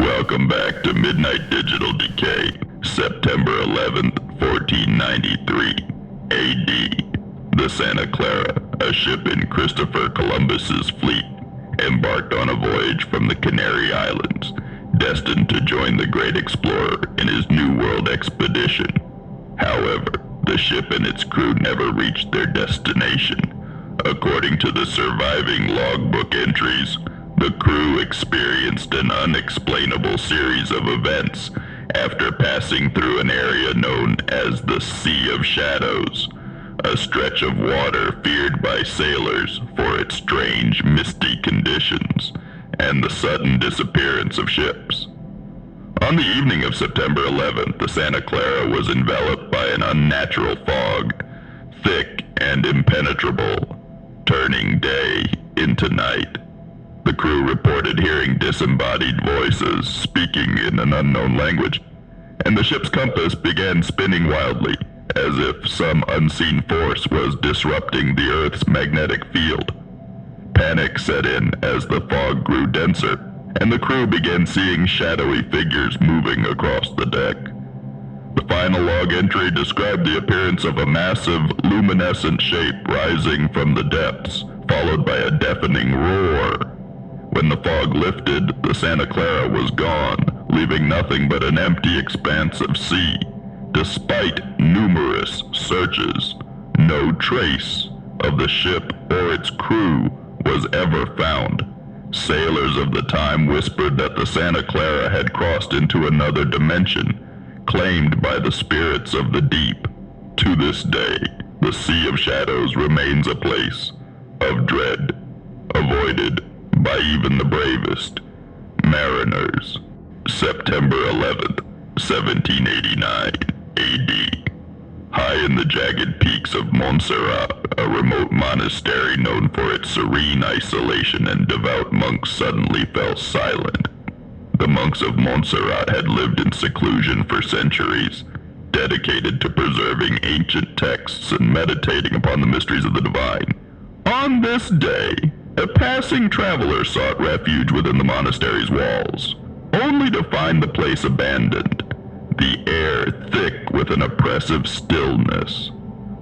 Welcome back to Midnight Digital Decay, September 11th, 1493, AD. The Santa Clara, a ship in Christopher Columbus's fleet, embarked on a voyage from the Canary Islands, destined to join the great explorer in his New World expedition. However, the ship and its crew never reached their destination. According to the surviving logbook entries, the crew experienced an unexplainable series of events after passing through an area known as the Sea of Shadows, a stretch of water feared by sailors for its strange, misty conditions and the sudden disappearance of ships. On the evening of September 11th, the Santa Clara was enveloped by an unnatural fog, thick and impenetrable, turning day into night. The crew reported hearing disembodied voices speaking in an unknown language, and the ship's compass began spinning wildly, as if some unseen force was disrupting the Earth's magnetic field. Panic set in as the fog grew denser, and the crew began seeing shadowy figures moving across the deck. The final log entry described the appearance of a massive, luminescent shape rising from the depths, followed by a deafening roar. When the fog lifted, the Santa Clara was gone, leaving nothing but an empty expanse of sea. Despite numerous searches, no trace of the ship or its crew was ever found. Sailors of the time whispered that the Santa Clara had crossed into another dimension, claimed by the spirits of the deep. To this day, the Sea of Shadows remains a place of dread, avoided by even the bravest mariners. September 11th, 1789, AD. High in the jagged peaks of Montserrat, a remote monastery known for its serene isolation and devout monks suddenly fell silent. The monks of Montserrat had lived in seclusion for centuries, dedicated to preserving ancient texts and meditating upon the mysteries of the divine. On this day, a passing traveler sought refuge within the monastery's walls, only to find the place abandoned, the air thick with an oppressive stillness.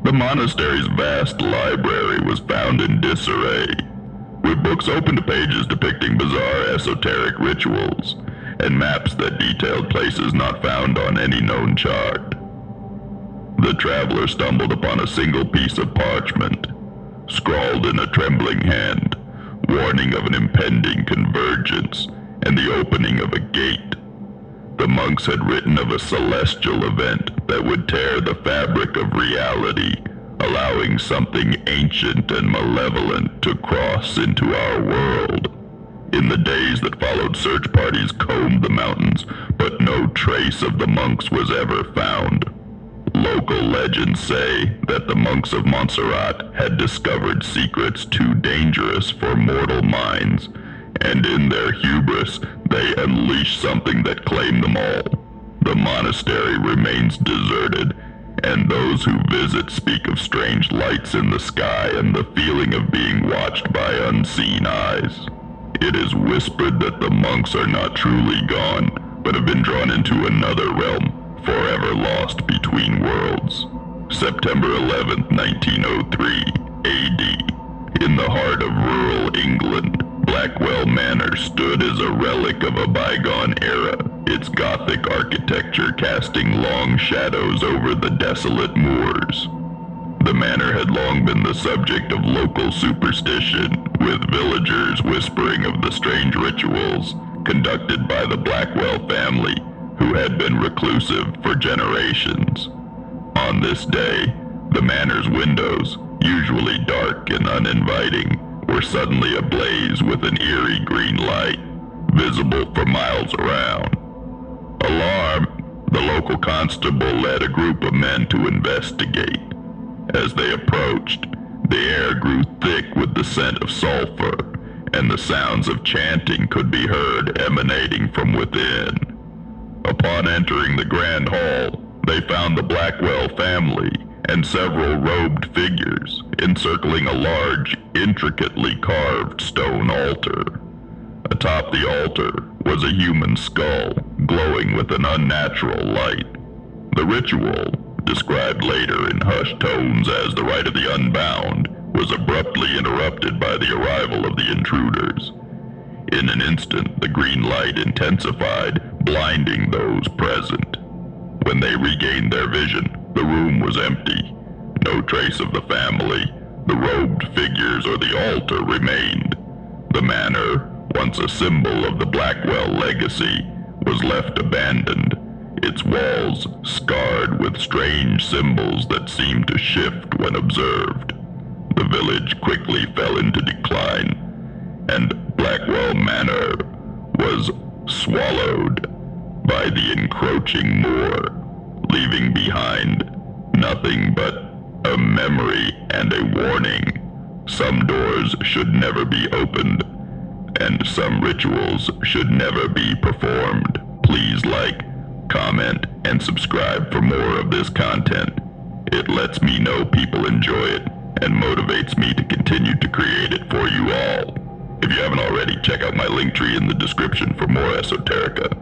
The monastery's vast library was found in disarray, with books open to pages depicting bizarre esoteric rituals, and maps that detailed places not found on any known chart. The traveler stumbled upon a single piece of parchment, scrawled in a trembling hand, warning of an impending convergence and the opening of a gate. The monks had written of a celestial event that would tear the fabric of reality, allowing something ancient and malevolent to cross into our world. In the days that followed, search parties combed the mountains, but no trace of the monks was ever found. Local legends say that the monks of Montserrat had discovered secrets too dangerous for mortal minds, and in their hubris, they unleashed something that claimed them all. The monastery remains deserted, and those who visit speak of strange lights in the sky and the feeling of being watched by unseen eyes. It is whispered that the monks are not truly gone, but have been drawn into another realm, forever lost between worlds. September 11th, 1903, AD. In the heart of rural England, Blackwell Manor stood as a relic of a bygone era, its Gothic architecture casting long shadows over the desolate moors. The manor had long been the subject of local superstition, with villagers whispering of the strange rituals conducted by the Blackwell family, who had been reclusive for generations. On this day, the manor's windows, usually dark and uninviting, were suddenly ablaze with an eerie green light, visible for miles around. Alarmed, the local constable led a group of men to investigate. As they approached, the air grew thick with the scent of sulfur, and the sounds of chanting could be heard emanating from within. Upon entering the grand hall, they found the Blackwell family and several robed figures encircling a large, intricately carved stone altar. Atop the altar was a human skull, glowing with an unnatural light. The ritual, described later in hushed tones as the rite of the unbound, was abruptly interrupted by the arrival of the intruders. In an instant, the green light intensified, blinding those present. When they regained their vision, the room was empty. No trace of the family, the robed figures, or the altar remained. The manor, once a symbol of the Blackwell legacy, was left abandoned, its walls scarred with strange symbols that seemed to shift when observed. The village quickly fell into decline, and Blackwell Manor was swallowed by the encroaching moor, leaving behind nothing but a memory and a warning. Some doors should never be opened, and some rituals should never be performed. Please like, comment, and subscribe for more of this content. It lets me know people enjoy it and motivates me to continue to create it for you all. If you haven't already, check out my link tree in the description for more esoterica.